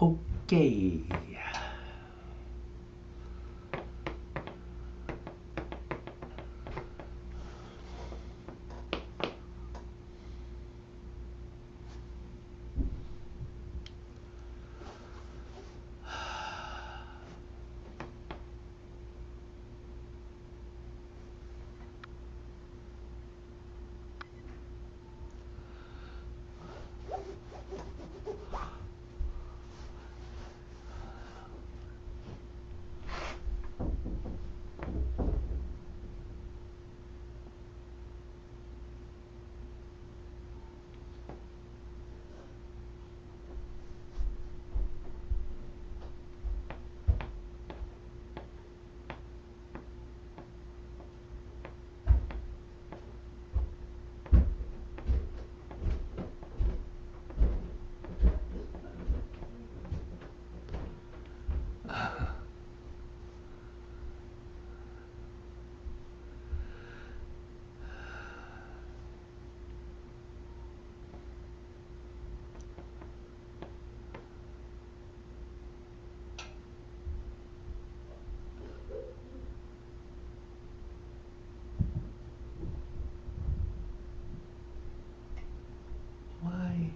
Okay. Why?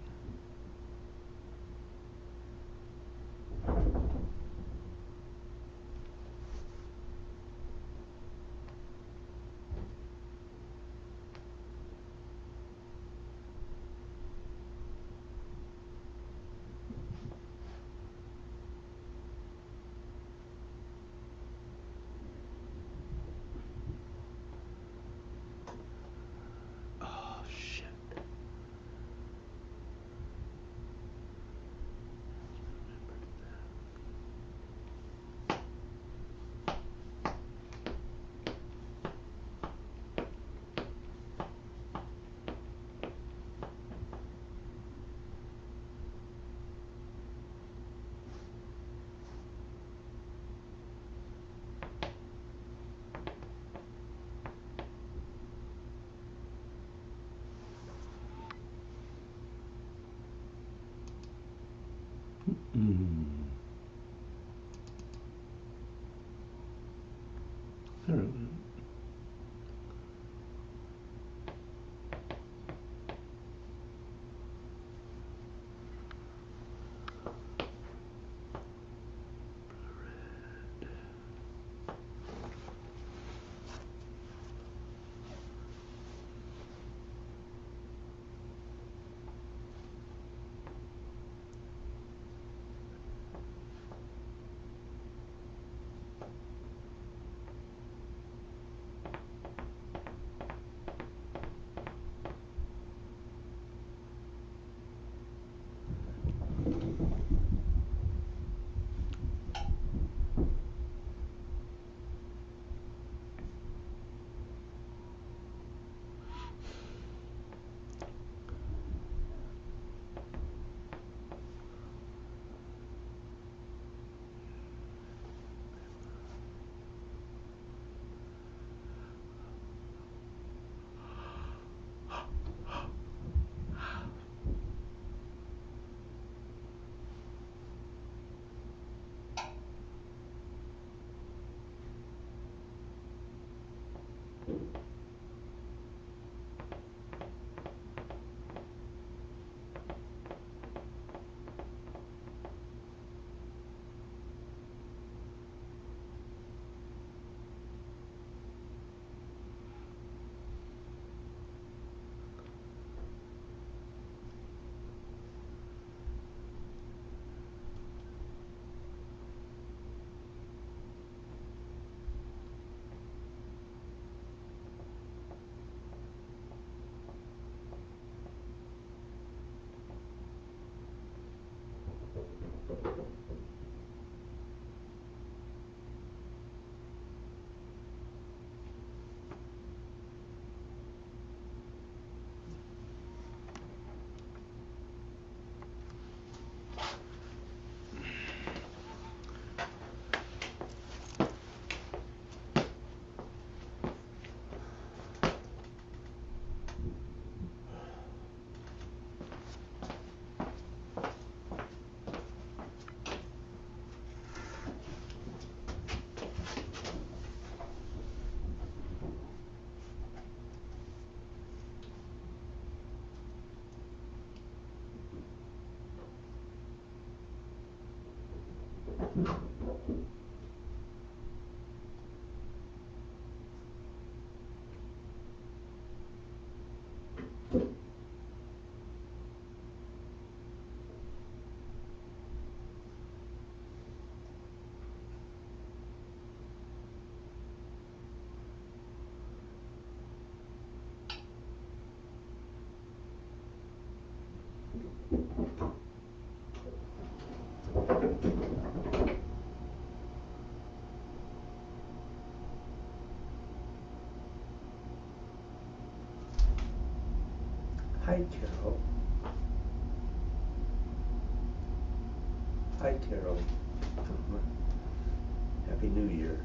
Oh, shit. I don't know. Hi, Carol. Hi, Carol. Happy New Year.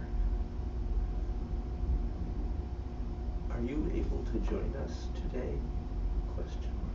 Are you able to join us today? Question mark.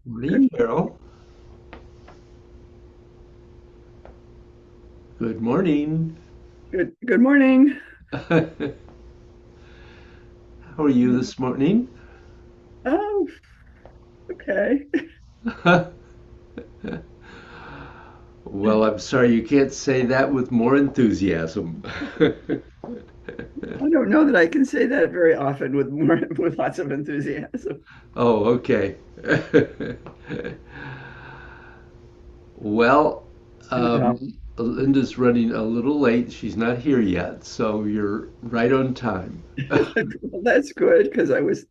Morning, Good, Carol. Good morning. good morning. How are you this morning? Oh, okay. Well, I'm sorry you can't say that with more enthusiasm. I don't know that I can say that very often with more with lots of enthusiasm. Oh, okay. Well, um, Um, Linda's running a little late. She's not here yet, so you're right on time. well, that's good because I was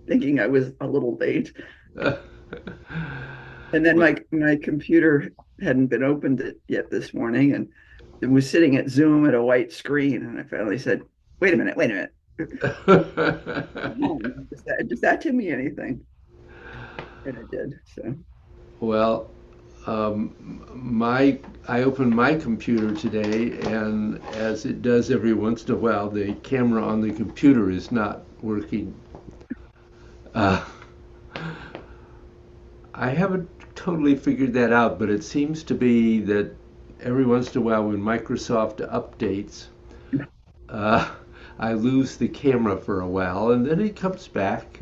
thinking I was a little late, and then Well, my computer hadn't been opened yet this morning, and it was sitting at Zoom at a white screen, and I finally said, wait a minute. Does that tell me anything?" And it did. So. Well, I opened my computer today, and as it does every once in a while, the camera on the computer is not working. Uh, I haven't totally figured that out, but it seems to be that every once in a while, when Microsoft updates, uh, I lose the camera for a while, and then it comes back.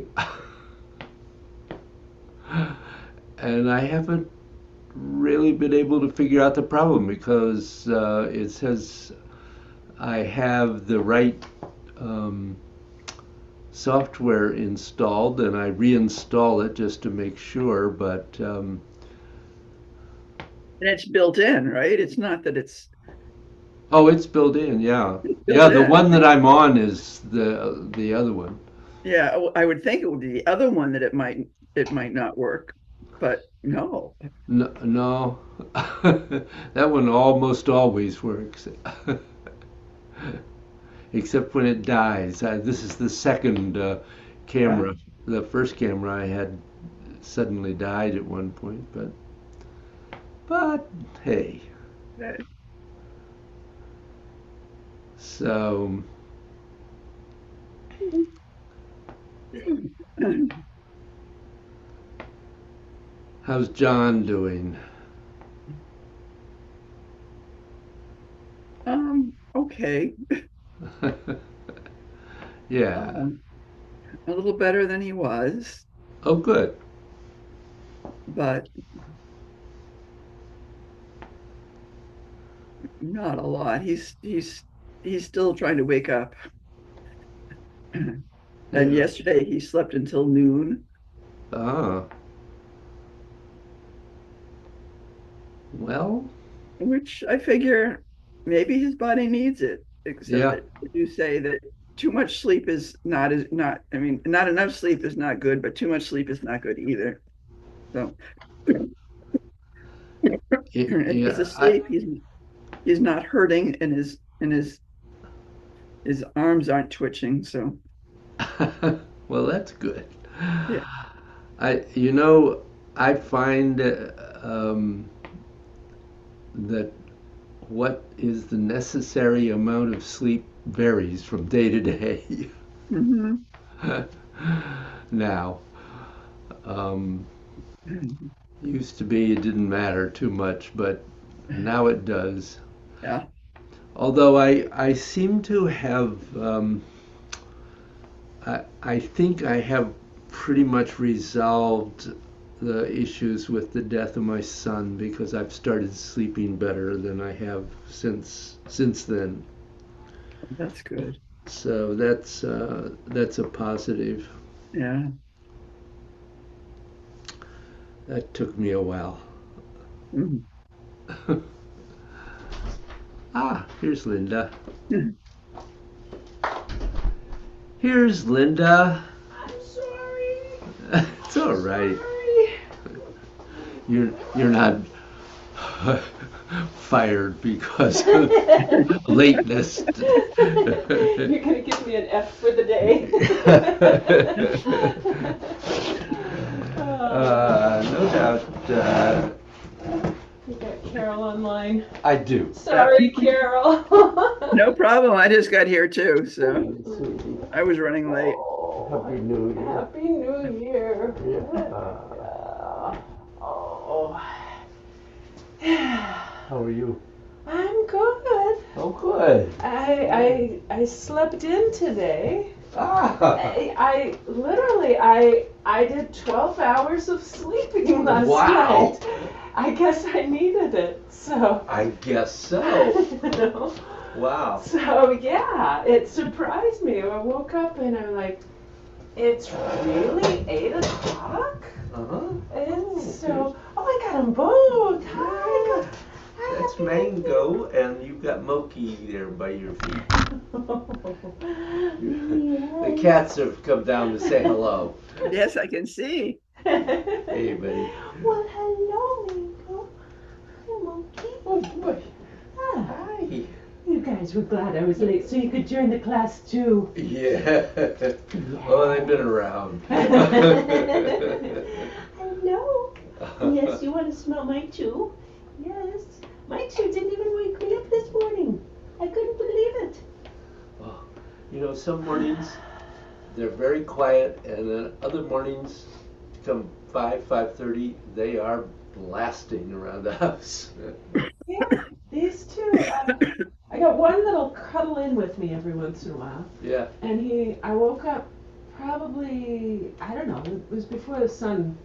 And I haven't really been able to figure out the problem because it says I have the right um, software installed, and I reinstall it just to make sure. But And it's built in, right? It's not that oh, it's built in. Yeah, it's yeah. built The in. one that I'm on is the other one. Yeah, I would think it would be the other one that it might not work, but no. No, no. That one almost always works. Except when it dies. This is the second Uh, camera. The first camera I had suddenly died at one point, but hey. So how's John doing? Okay. Yeah. Um, a little better than he was, Oh, good. but not a lot. He's still trying to wake up. And Yeah. yesterday he slept until noon, Ah. Well. which I figure maybe his body needs it, except Yeah. that you say that too much sleep is not, I mean, not enough sleep is not good, but too much sleep is not good either. So if he's Yeah. asleep, he's not hurting and his arms aren't twitching. So Well, that's good. yeah. You know, I find that what is the necessary amount of sleep varies from day to day. Hmm. Now, um, used to be it didn't matter too much, but now it does. Yeah. Although I seem to have, I think I have pretty much resolved the issues with the death of my son because I've started sleeping better than I have since then. That's good. So that's a positive. Yeah. That took me a while. Mhm. Ah, here's Linda. Here's Linda. I'm sorry. It's all right. Sorry. You're not fired because of lateness. You're gonna give me an F for the day. No doubt. You got Carol online. I do. Sorry, Carol. No problem. I just got here too, so I was running late. Happy New Year. Happy New Year. Oh. How are you? I'm good. Oh, good. I slept in today. Ah. I literally I did 12 hours of sleeping last Wow. night. I guess I needed it. So I guess so. you know. Wow. So yeah, it surprised me. I woke up and I'm like, it's really 8 o'clock? Uh-huh. And so, oh, I got them both. Hi. That's Mango, and you've got Moki there by your feet. The cats have come down to say hello. Yes, I can see. Hey, buddy. Well, hello, Mingo. Hi, Monkey. Oh, boy. Ah, Hi. you guys were glad I was late so you could join the class too. Yeah. Oh, they've been around. I know. Yes, you want to smell my chew? Yes. My chew didn't even wake me up this morning. I couldn't believe it. Oh, you know, some mornings they're very quiet, and then other mornings, come 5:30, they are blasting around the house. Yeah, these two. I got one that'll cuddle in with me every once in a while. Yeah. And I woke up probably, I don't know, it was before the sun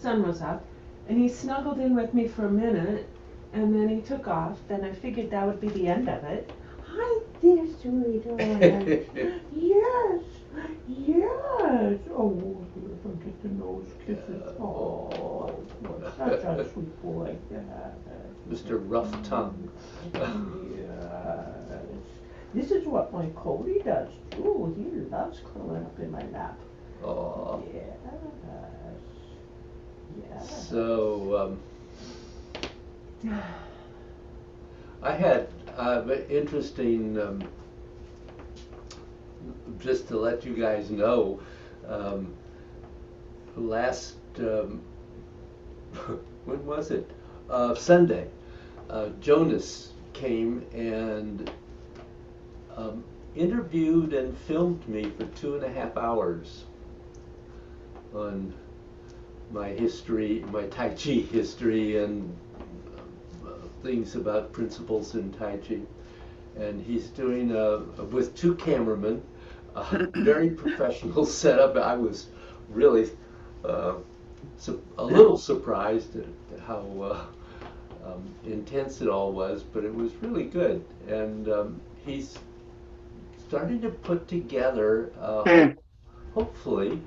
was up. And he snuggled in with me for a minute, and then he took off. Then I figured that would be the end of it. Hi there, sweetheart. Yes, yes. Oh, if I get the nose kisses. Oh, you're such a sweet boy. Mr. Rough Tongue. Yes. This is what my Cody does too. He loves curling up in my lap. Oh. Yes. Yes. So, I had interesting, just to let you guys know, last, when was it? Sunday, Jonas came and interviewed and filmed me for 2.5 hours on my history, my Tai Chi history, and things about principles in Tai Chi. And he's doing with 2 cameramen, a very professional setup. I was really a little surprised at how intense it all was, but it was really good. And he's starting to put together, hopefully,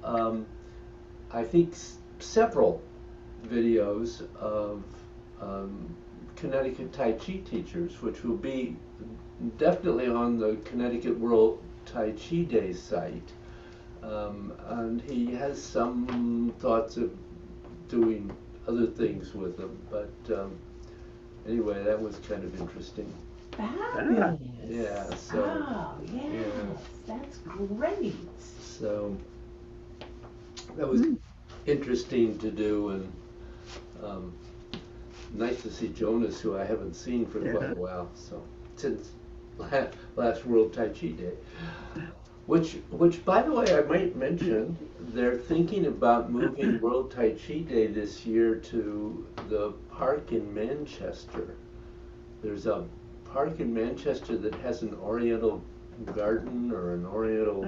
I think several videos of Connecticut Tai Chi teachers, which will be definitely on the Connecticut World Tai Chi Day site. And he has some thoughts of doing other things with them, but anyway, that was kind of interesting. Fabulous. Yeah, so. Oh, yes, Yeah. that's great. So that was interesting to do, and nice to see Jonas, who I haven't seen for quite a while. So since last World Tai Chi Day, which by the way, I might mention, they're thinking about moving World Tai Chi Day this year to the park in Manchester. There's a park in Manchester that has an Oriental garden or an Oriental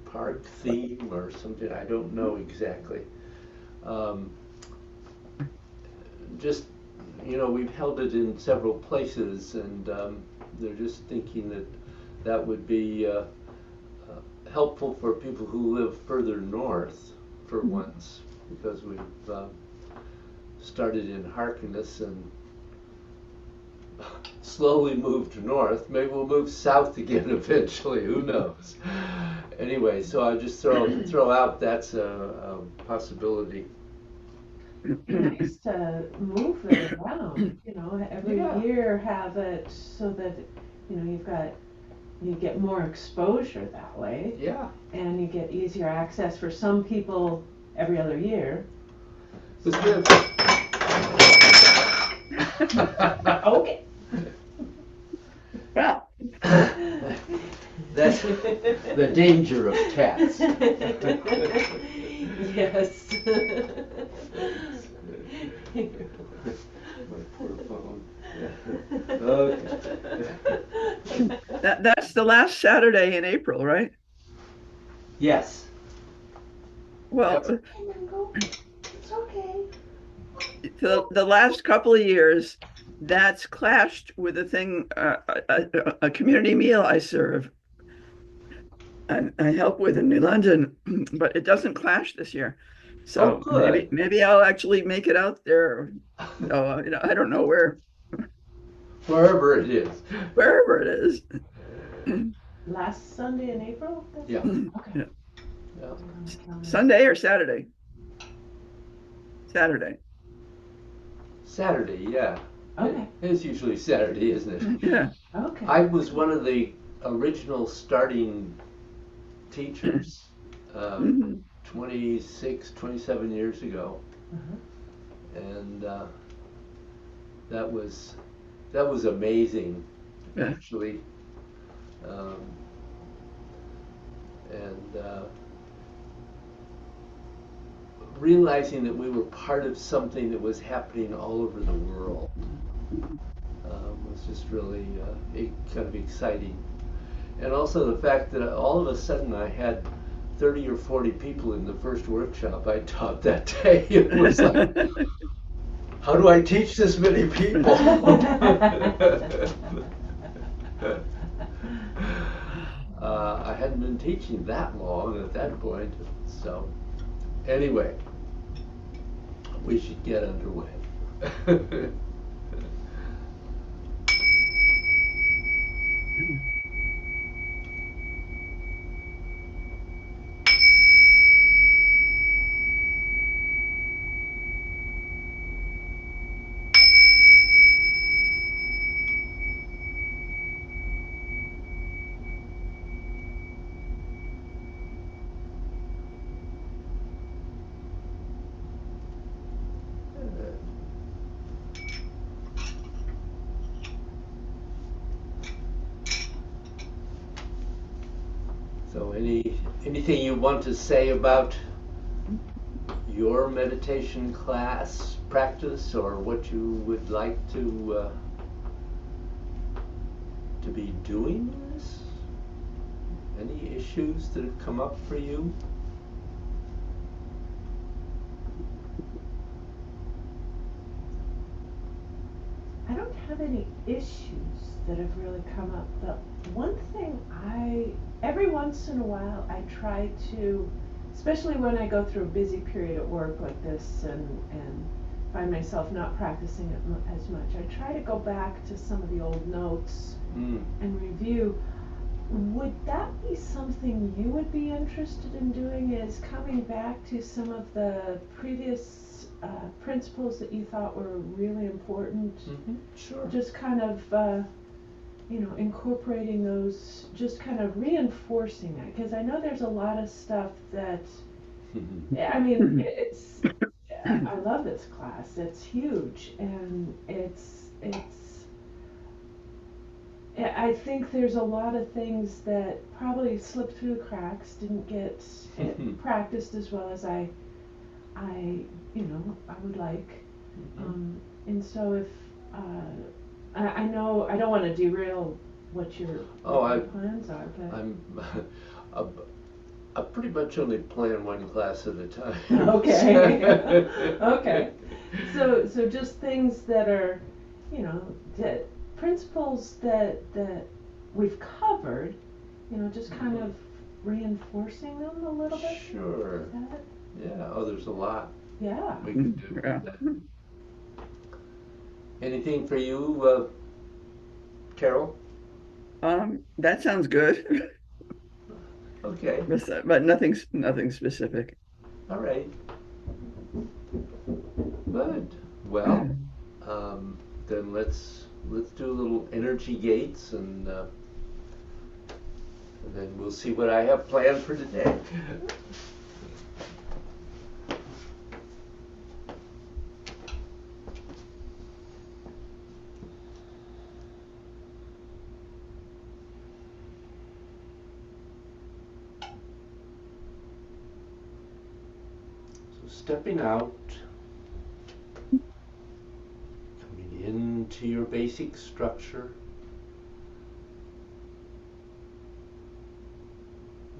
park theme or something. I don't know exactly. Just, you know, we've held it in several places, and they're just thinking that that would be helpful for people who live further north for once, because we've started in Harkness and slowly moved north. Maybe we'll move south again eventually, who knows. Anyway, so I'll just throw out that's a possibility. Nice to move it around, you know, every year have it so that, you know, you get more exposure that way. Yeah. And you get easier access for some people every other year. It's good. Okay. Well, That's the danger of cats. Yes. My poor phone. Okay. that's the last Saturday in April, right? Yes. Well, It's okay. the last couple of years, that's clashed with a thing, a community meal I serve. I help with in New London, but it doesn't clash this year. So good. maybe I'll actually make it out there. No, you know, I don't know Wherever it is. wherever it is. Last Sunday in April? Yeah. Okay. Yeah. Sunday or Saturday? Saturday. Saturday, yeah. Okay. It's usually Saturday, isn't it? Yeah. Okay. I was one of the original starting teachers 26, 27 years ago, and that was amazing, Yeah. actually. Um, and realizing that we were part of something that was happening all over the world was just really kind of exciting. And also the fact that all of a sudden I had 30 or 40 people in the first workshop I taught that day. It was like, how do I teach this many people? I hadn't been teaching that long at that point, so anyway, we should get underway. So anything you want to say about your meditation class practice, or what you would like to be doing with this? Any issues that have come up for you? I don't have any issues that have really come up. The one thing every once in a while, I try to, especially when I go through a busy period at work like this and find myself not practicing it as much, I try to go back to some of the old notes and review. Would that be something you would be interested in doing, is coming back to some of the previous principles that you thought were really important? Sure. Just kind of, incorporating those, just kind of reinforcing that, because I know there's a lot of stuff that, I mean, I love this class. It's huge, and I think there's a lot of things that probably slipped through the cracks, didn't get practiced as well as I would like. And so if, I know I don't want to derail what your plans are, but I pretty much only plan one class at a time. Okay. Okay. So just things that are, that principles that we've covered, just kind of reinforcing them a little bit. Sure. Yeah. Oh, there's a lot Yeah. we can do. Yeah. Anything for you, Carol? That sounds good, Okay. but nothing specific. All right. Good. Well, then let's do a little energy gates, and then we'll see what I have planned for today. So stepping out, coming into your basic structure.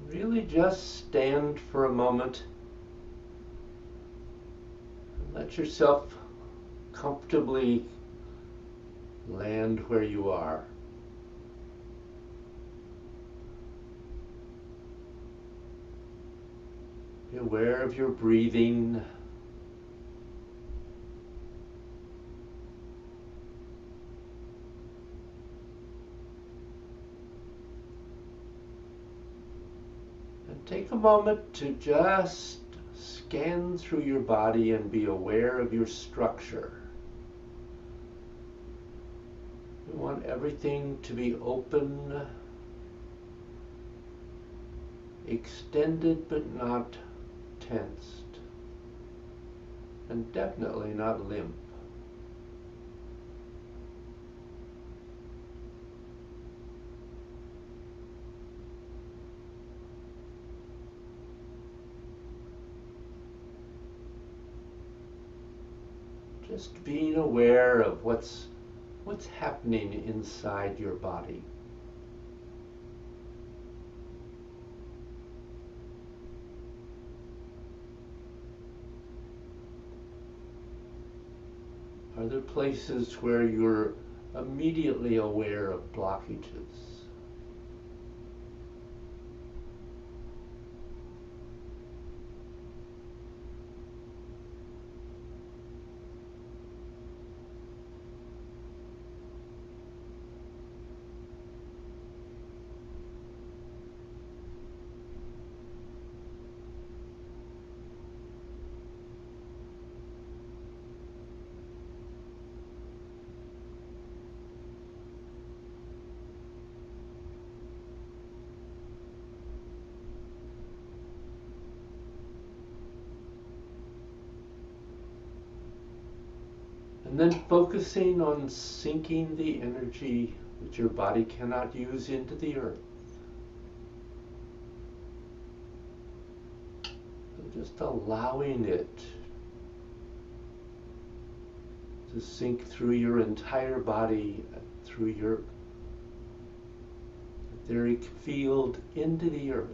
Really just stand for a moment and let yourself comfortably land where you are. Be aware of your breathing. And take a moment to just scan through your body and be aware of your structure. You want everything to be open, extended but not tensed, and definitely not limp. Just being aware of what's happening inside your body. Are there places where you're immediately aware of blockages? And then focusing on sinking the energy that your body cannot use into the earth. So just allowing it to sink through your entire body, through your etheric field into the earth.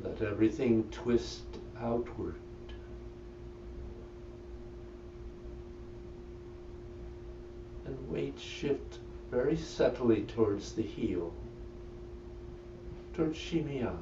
Let everything twist outward. And weight shift very subtly towards the heel, towards Shimiya.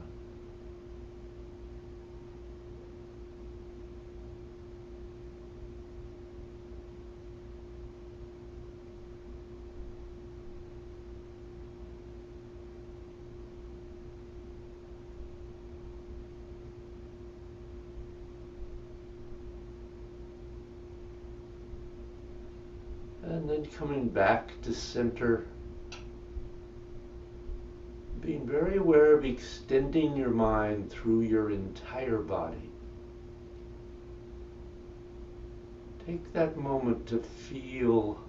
And then coming back to center, being very aware of extending your mind through your entire body. Take that moment to feel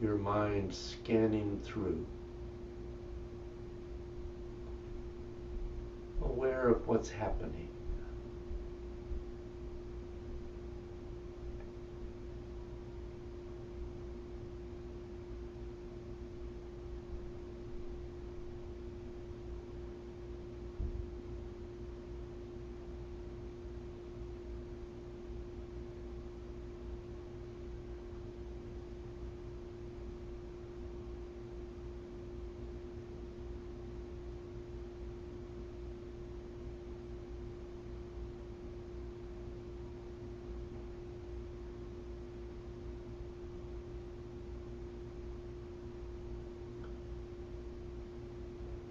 your mind scanning through, aware of what's happening.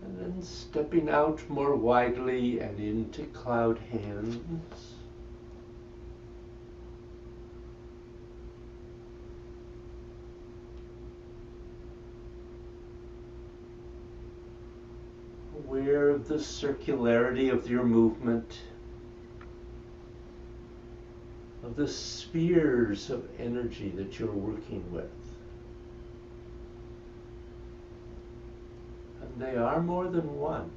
And then stepping out more widely and into cloud hands. Aware of the circularity of your movement, of the spheres of energy that you're working with. And they are more than one.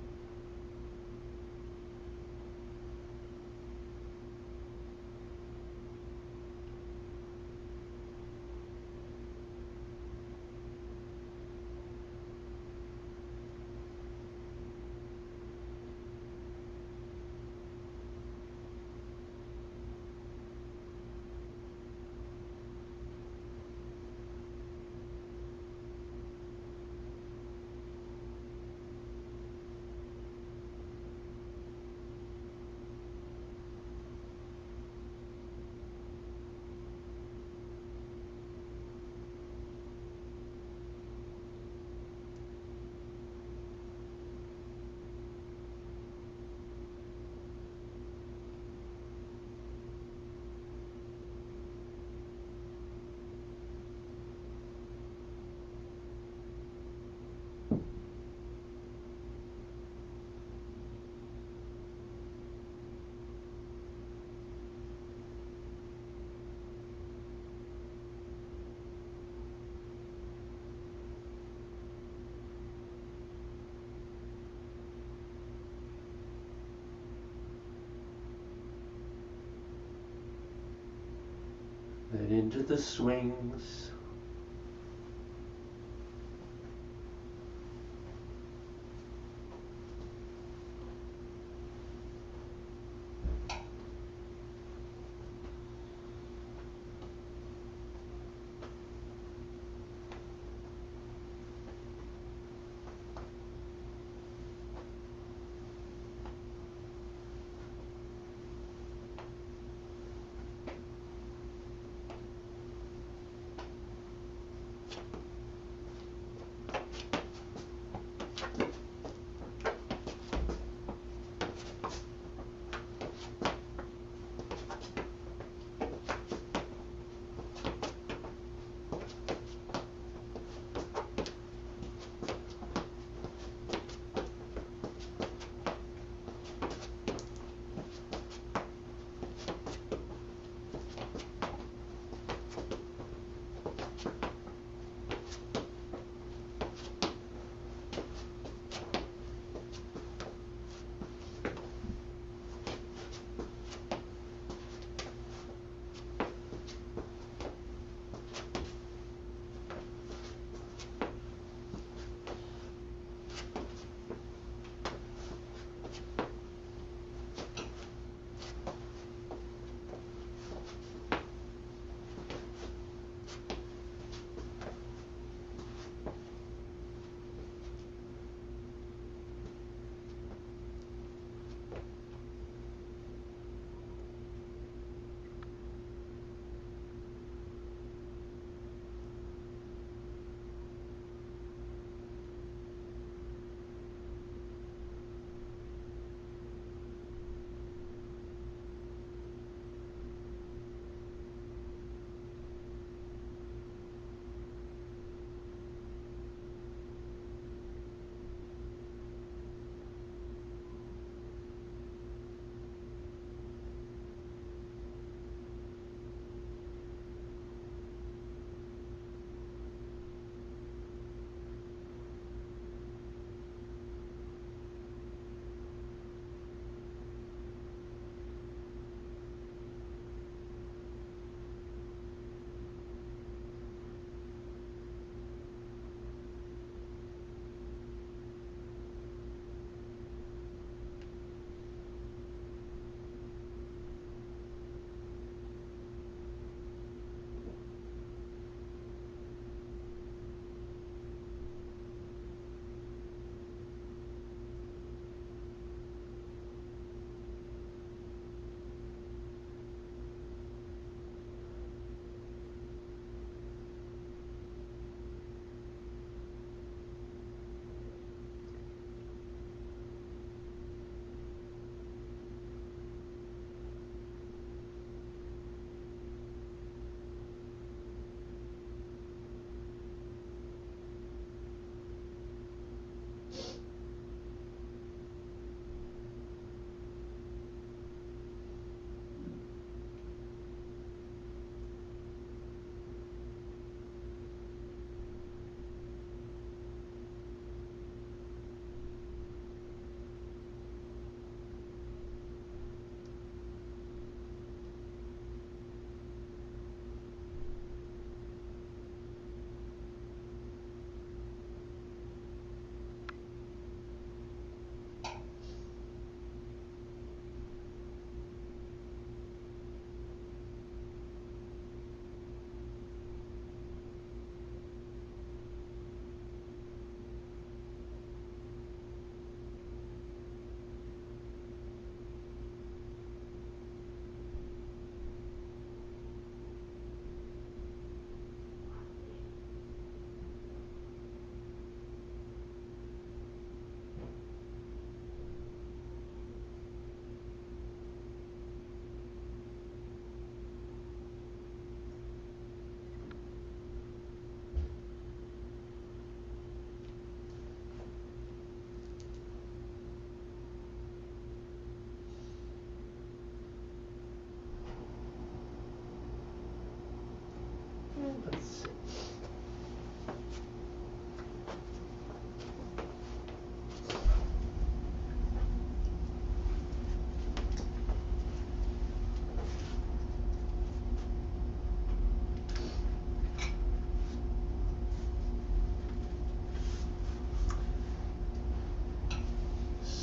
and into the swings.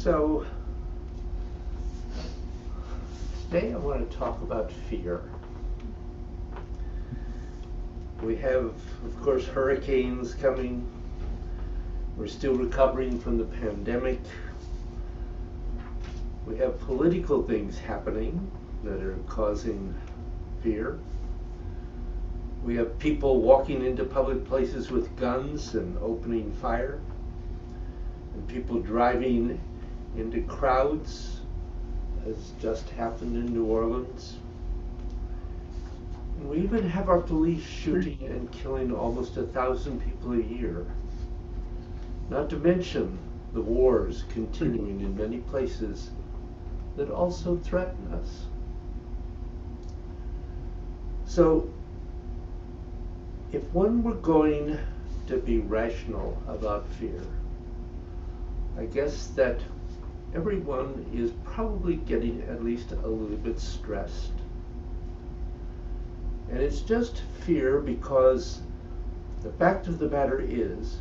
So, today I want to talk about fear. We have, of course, hurricanes coming. We're still recovering from the pandemic. We have political things happening that are causing fear. We have people walking into public places with guns and opening fire, and people driving into crowds, as just happened in New Orleans. And we even have our police shooting and killing almost 1,000 people a year. Not to mention the wars continuing in many places that also threaten us. So, if one were going to be rational about fear, I guess that everyone is probably getting at least a little bit stressed. And it's just fear because the fact of the matter is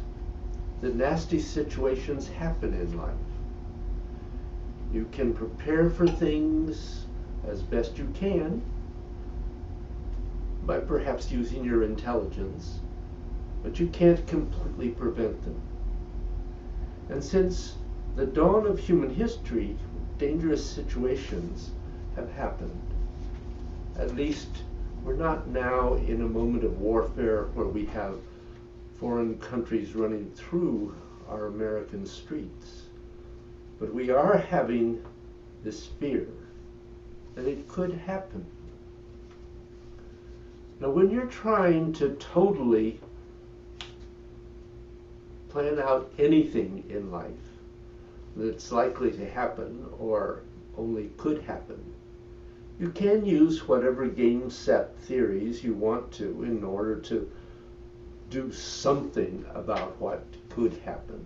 that nasty situations happen in life. You can prepare for things as best you can by perhaps using your intelligence, but you can't completely prevent them. And since the dawn of human history, dangerous situations have happened. At least we're not now in a moment of warfare where we have foreign countries running through our American streets. But we are having this fear that it could happen. Now, when you're trying to totally plan out anything in life that's likely to happen or only could happen, you can use whatever game set theories you want to in order to do something about what could happen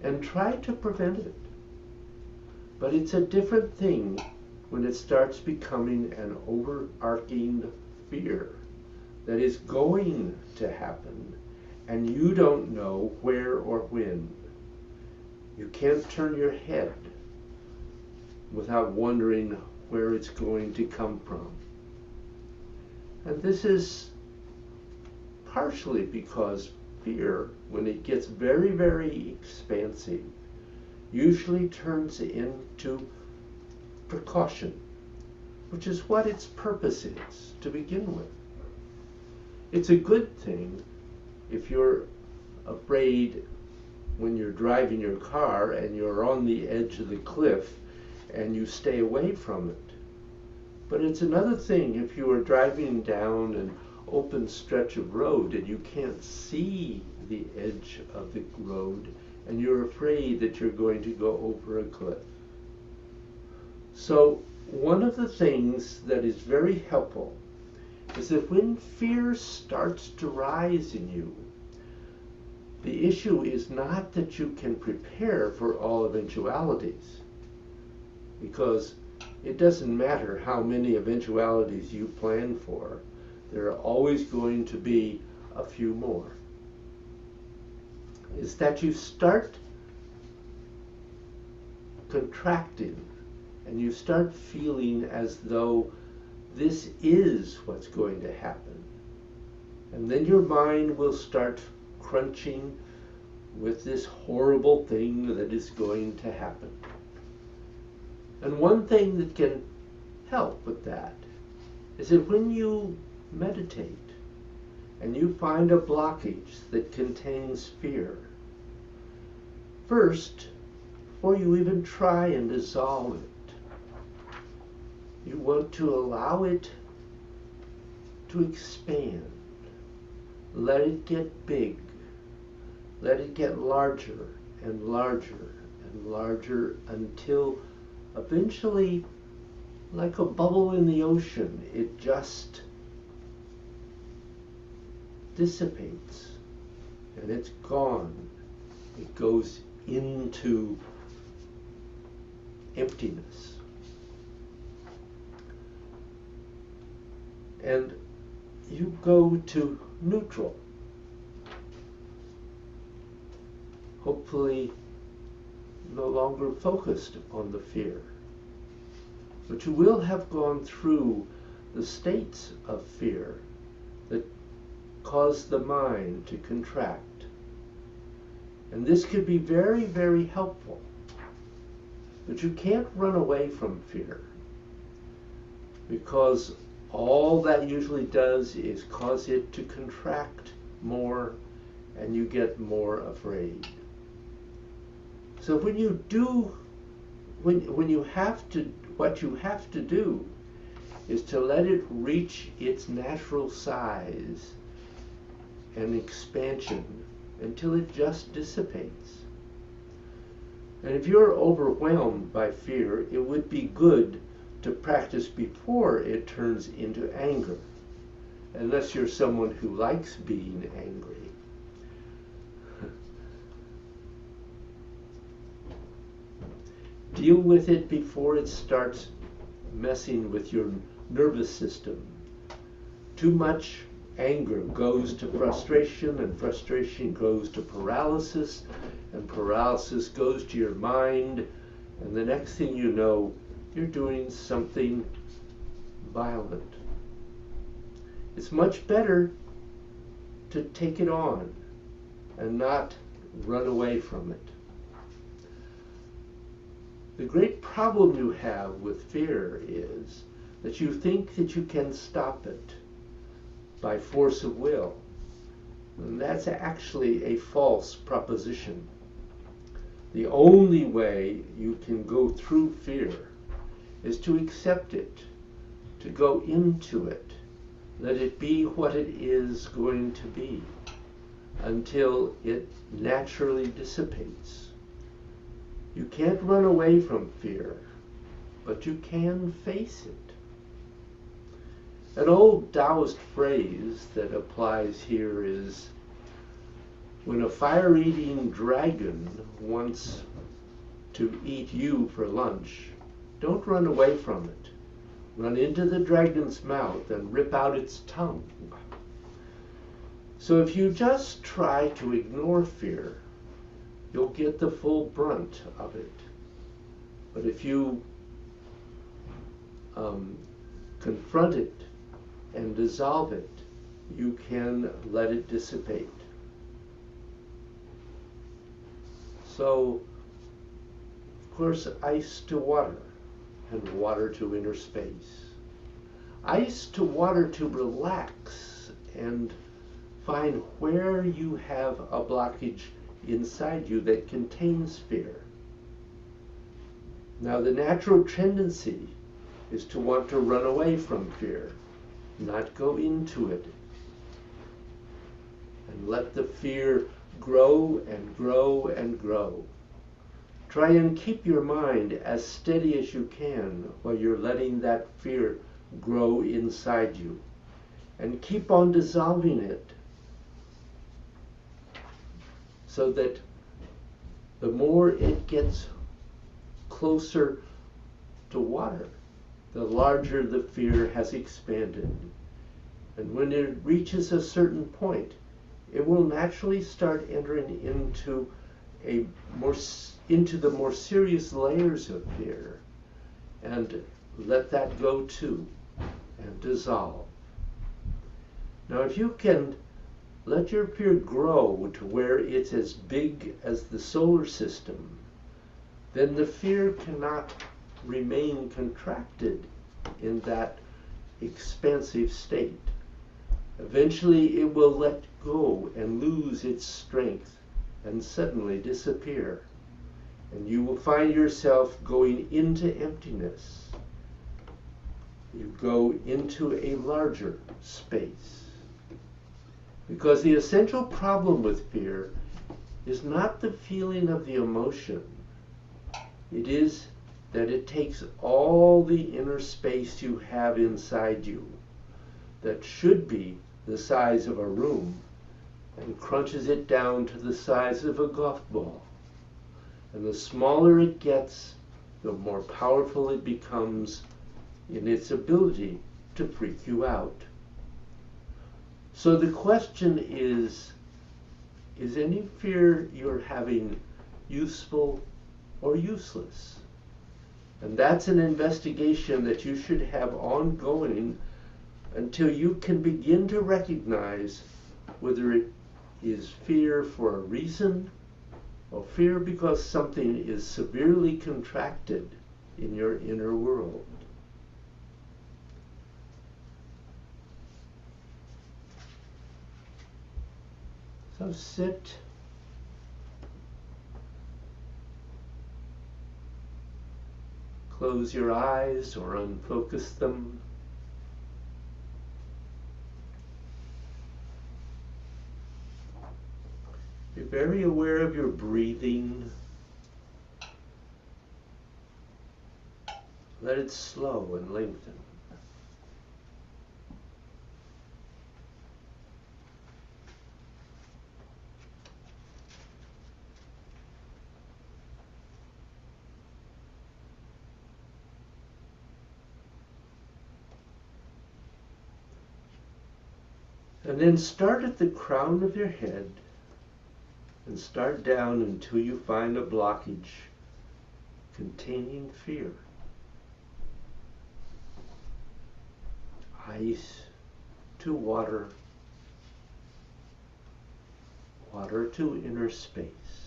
and try to prevent it. But it's a different thing when it starts becoming an overarching fear that is going to happen and you don't know where or when. You can't turn your head without wondering where it's going to come from. And this is partially because fear, when it gets very, very expansive, usually turns into precaution, which is what its purpose is to begin with. It's a good thing if you're afraid when you're driving your car and you're on the edge of the cliff and you stay away from it. But it's another thing if you are driving down an open stretch of road and you can't see the edge of the road and you're afraid that you're going to go over a cliff. So one of the things that is very helpful is that when fear starts to rise in you, the issue is not that you can prepare for all eventualities, because it doesn't matter how many eventualities you plan for, there are always going to be a few more. Is that you start contracting and you start feeling as though this is what's going to happen. And then your mind will start crunching with this horrible thing that is going to happen. And one thing that can help with that is that when you meditate and you find a blockage that contains fear, first, before you even try and dissolve it, you want to allow it to expand. Let it get big. Let it get larger and larger and larger until eventually, like a bubble in the ocean, it just dissipates and it's gone. It goes into emptiness. And you go to neutral. Hopefully no longer focused on the fear. But you will have gone through the states of fear that cause the mind to contract. And this could be very, very helpful. But you can't run away from fear, because all that usually does is cause it to contract more, and you get more afraid. So when you do, when you have to, what you have to do is to let it reach its natural size and expansion until it just dissipates. And if you're overwhelmed by fear, it would be good to practice before it turns into anger, unless you're someone who likes being angry. Deal with it before it starts messing with your nervous system. Too much anger goes to frustration, and frustration goes to paralysis, and paralysis goes to your mind, and the next thing you know, you're doing something violent. It's much better to take it on and not run away from it. The great problem you have with fear is that you think that you can stop it by force of will. And that's actually a false proposition. The only way you can go through fear is to accept it, to go into it, let it be what it is going to be until it naturally dissipates. You can't run away from fear, but you can face it. An old Taoist phrase that applies here is, when a fire-eating dragon wants to eat you for lunch, don't run away from it. Run into the dragon's mouth and rip out its tongue. So if you just try to ignore fear, you'll get the full brunt of it. But if you confront it and dissolve it, you can let it dissipate. So, of course, ice to water, and water to inner space. Ice to water to relax and find where you have a blockage inside you that contains fear. Now, the natural tendency is to want to run away from fear, not go into it, and let the fear grow and grow and grow. Try and keep your mind as steady as you can while you're letting that fear grow inside you, and keep on dissolving it, so that the more it gets closer to water, the larger the fear has expanded. And when it reaches a certain point, it will naturally start entering into the more serious layers of fear, and let that go too, and dissolve. Now, if you can let your fear grow to where it's as big as the solar system, then the fear cannot remain contracted in that expansive state. Eventually it will let go and lose its strength and suddenly disappear. And you will find yourself going into emptiness. You go into a larger space. Because the essential problem with fear is not the feeling of the emotion. It is that it takes all the inner space you have inside you, that should be the size of a room, and crunches it down to the size of a golf ball. And the smaller it gets, the more powerful it becomes in its ability to freak you out. So the question is any fear you're having useful or useless. And that's an investigation that you should have ongoing until you can begin to recognize whether it is fear for a reason or fear because something is severely contracted in your inner world. So sit. Close your eyes or unfocus them. Be very aware of your breathing. Let it slow and lengthen. And then start at the crown of your head and start down until you find a blockage containing fear. Ice to water, water to inner space.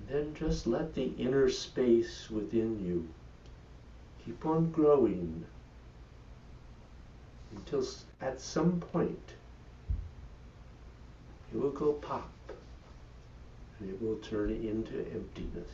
Then just let the inner space within you keep on growing until at some point it will go pop and it will turn into emptiness.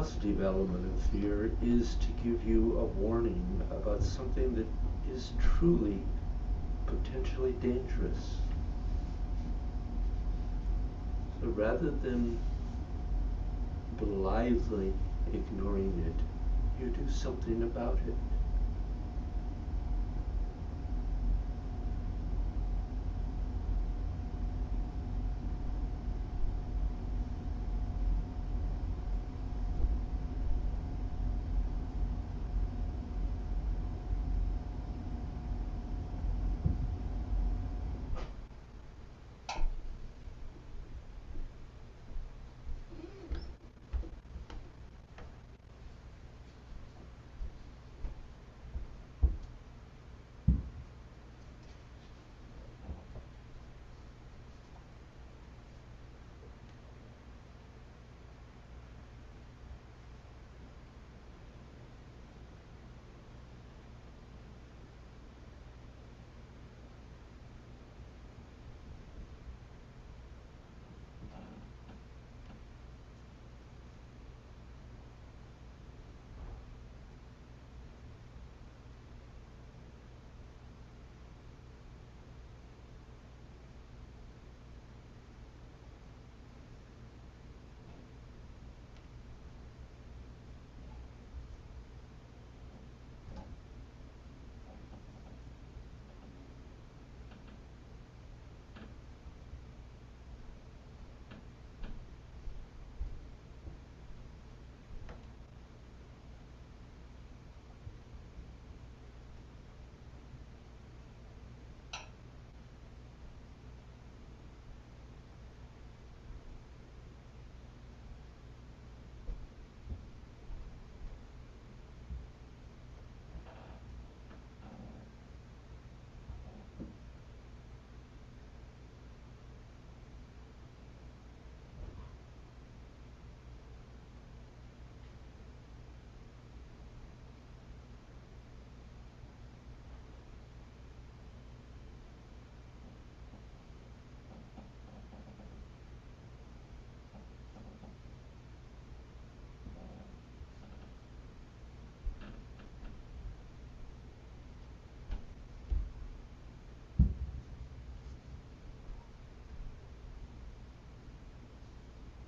positive element of fear is to give you a warning about something that is truly potentially dangerous. So rather than blithely ignoring it, you do something about it.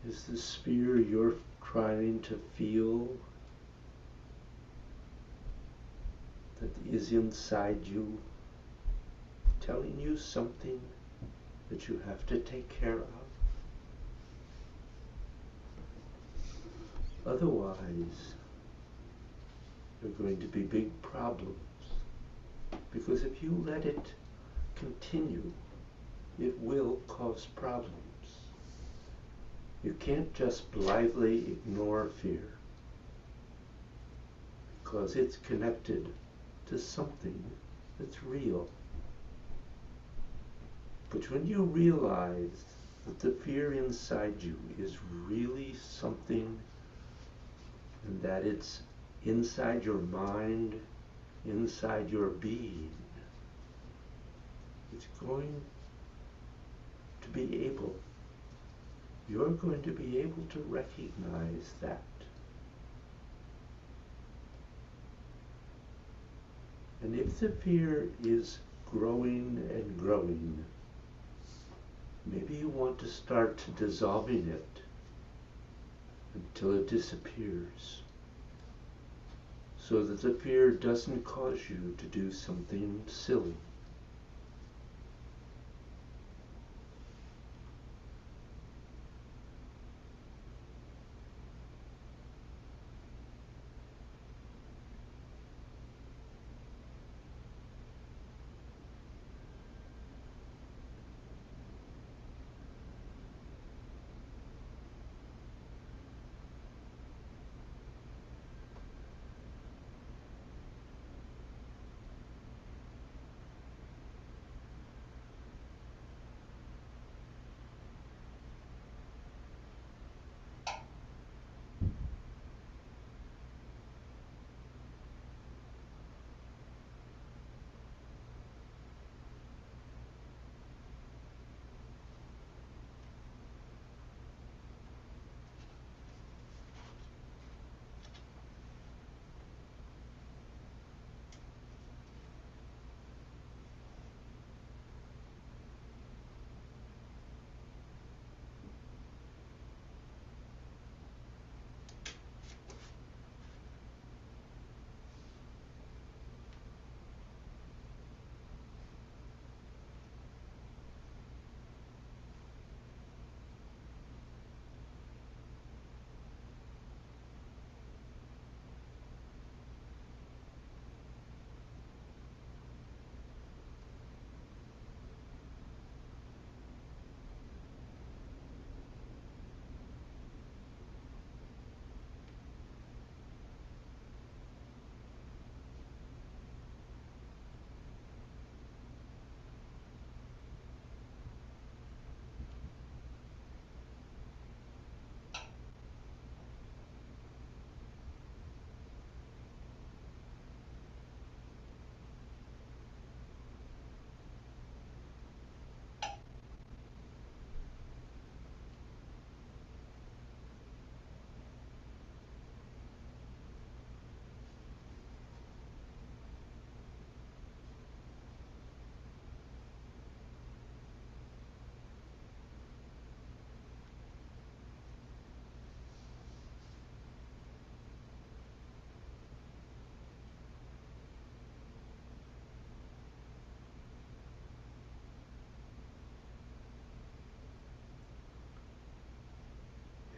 Is the sphere you're trying to feel that is inside you telling you something that you have to take care of? Otherwise, there are going to be big problems. Because if you let it continue, it will cause problems. You can't just blithely ignore fear, because it's connected to something that's real. But when you realize that the fear inside you is really something, and that it's inside your mind, inside your being, it's going to be able, you're going to be able to recognize that. And if the fear is growing and growing, maybe you want to start dissolving it until it disappears, so that the fear doesn't cause you to do something silly.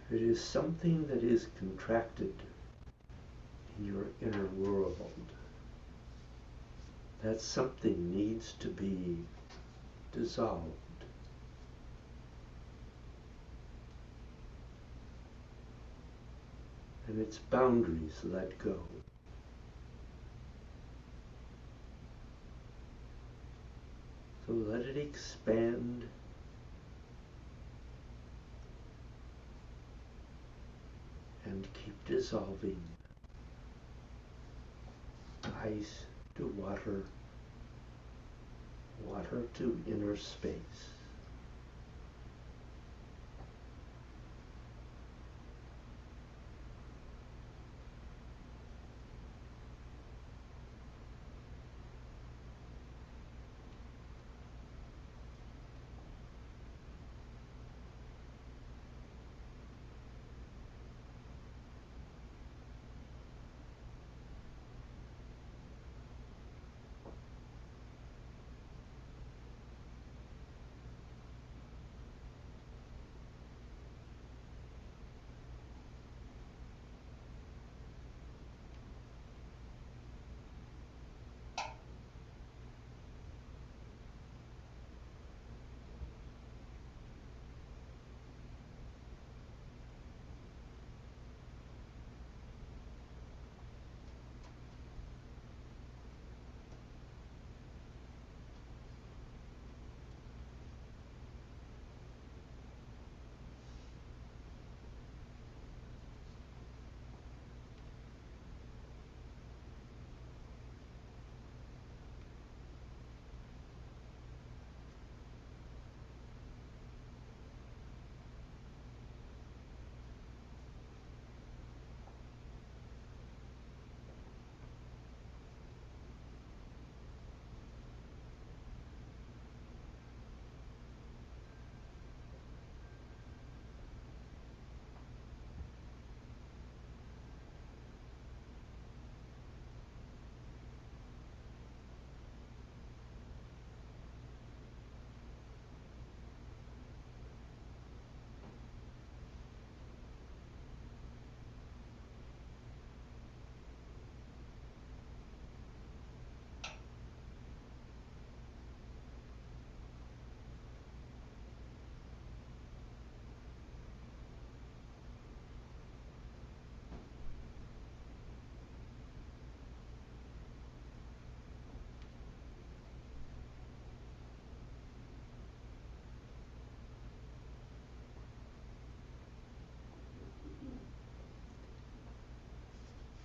It is something that is contracted in your inner world. That something needs to be dissolved. And its boundaries let go. So let it expand and keep dissolving. Ice to water, water to inner space.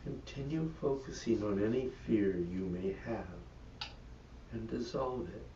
Continue focusing on any fear you may have and dissolve it.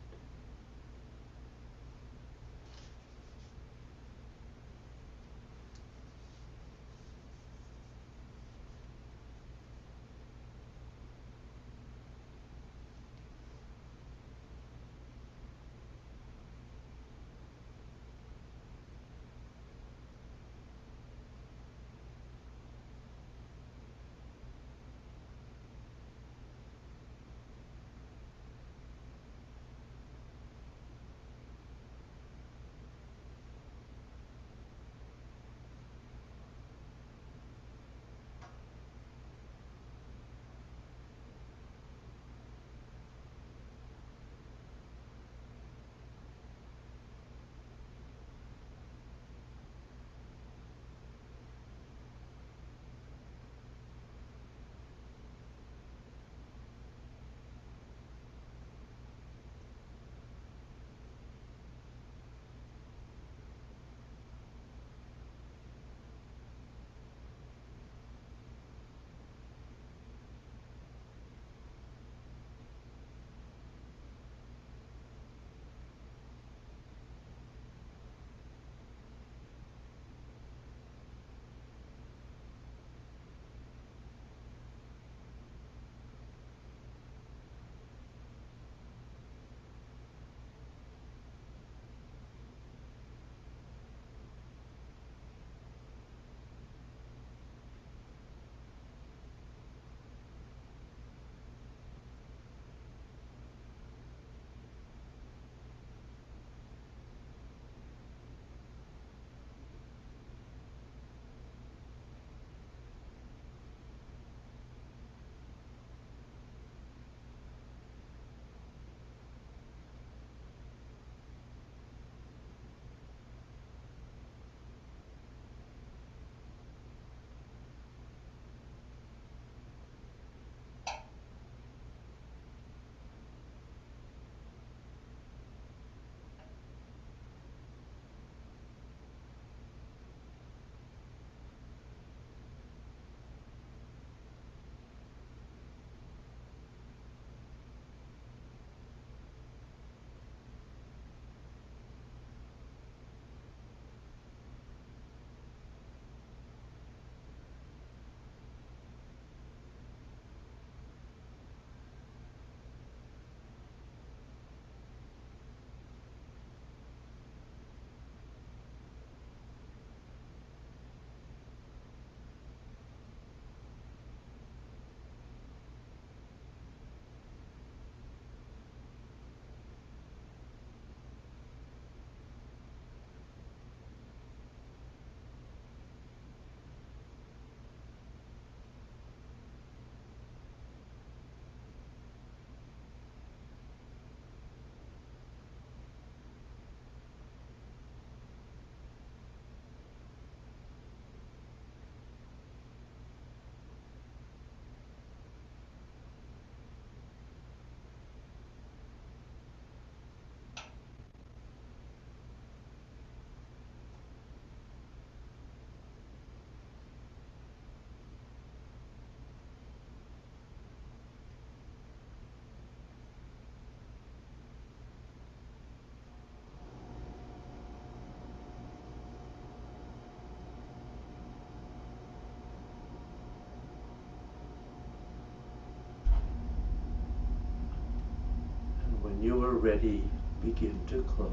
you are ready, begin to close.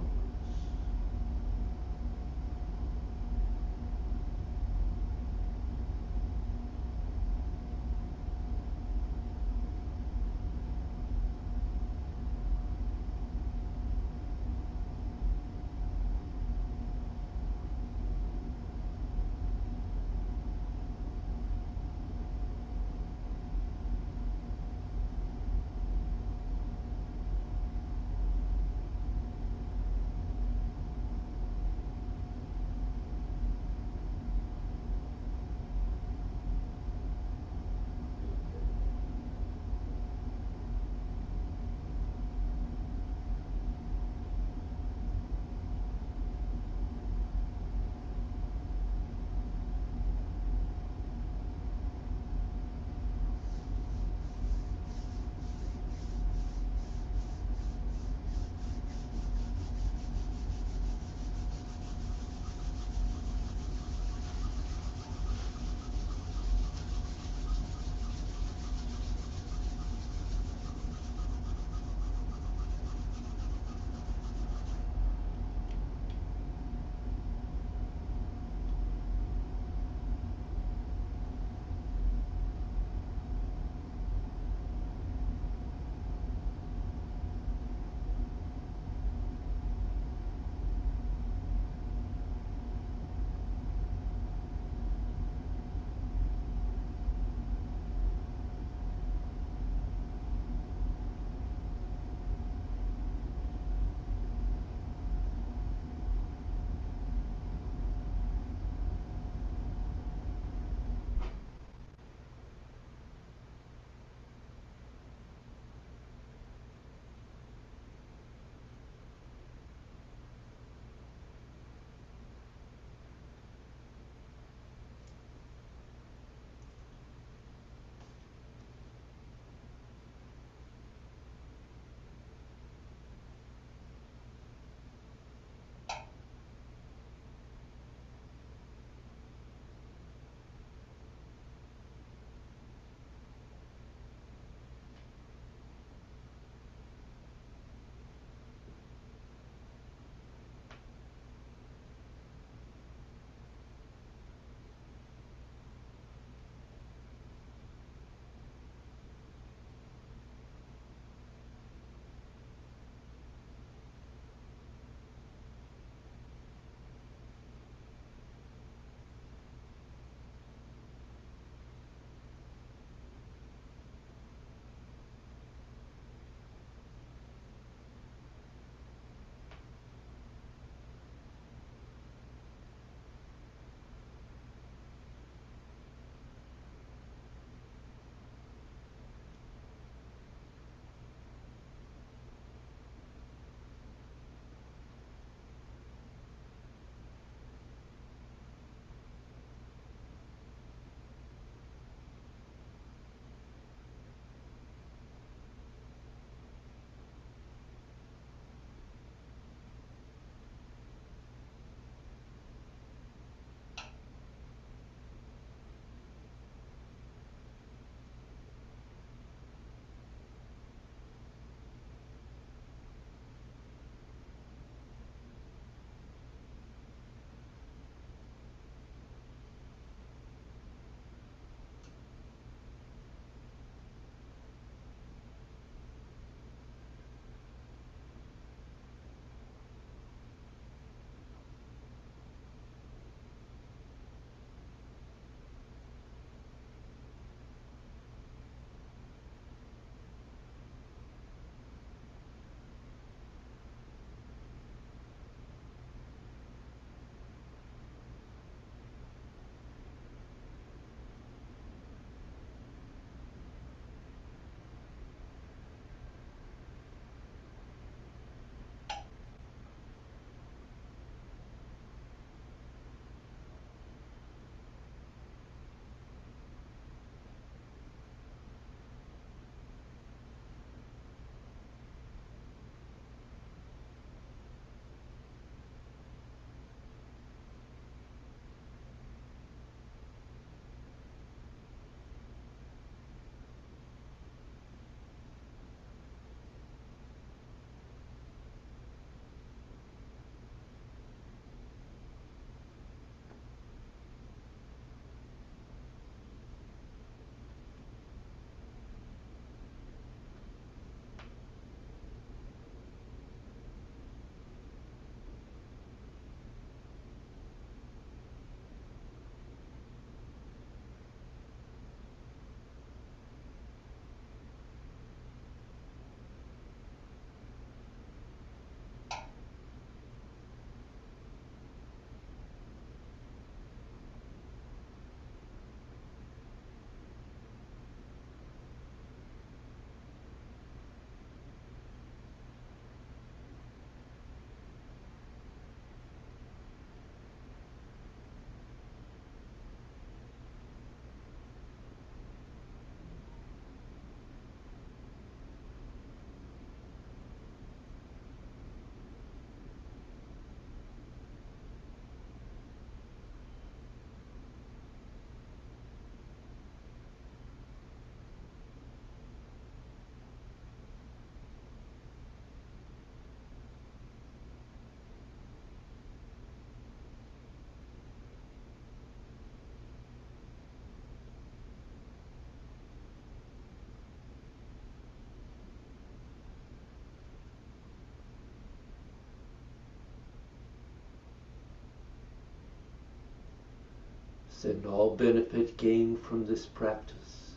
Send all benefit gained from this practice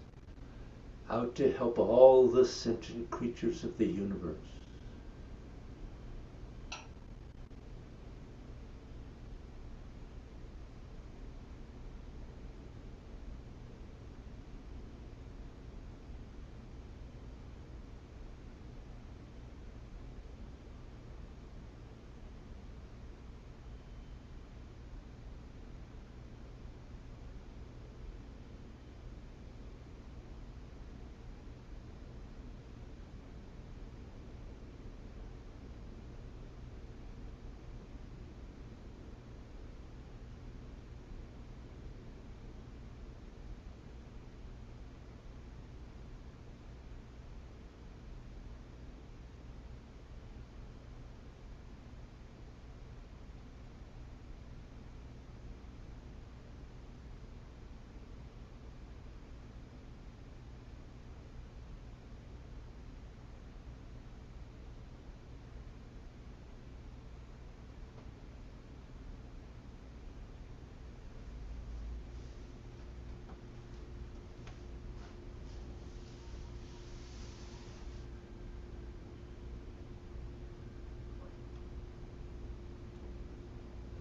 out to help all the sentient creatures of the universe.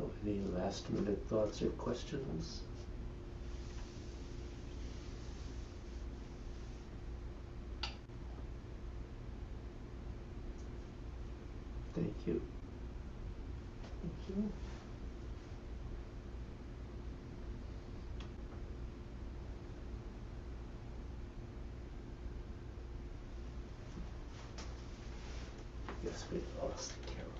Oh, any last minute thoughts or questions? Thank you. Thank you. Yes, we lost Carol.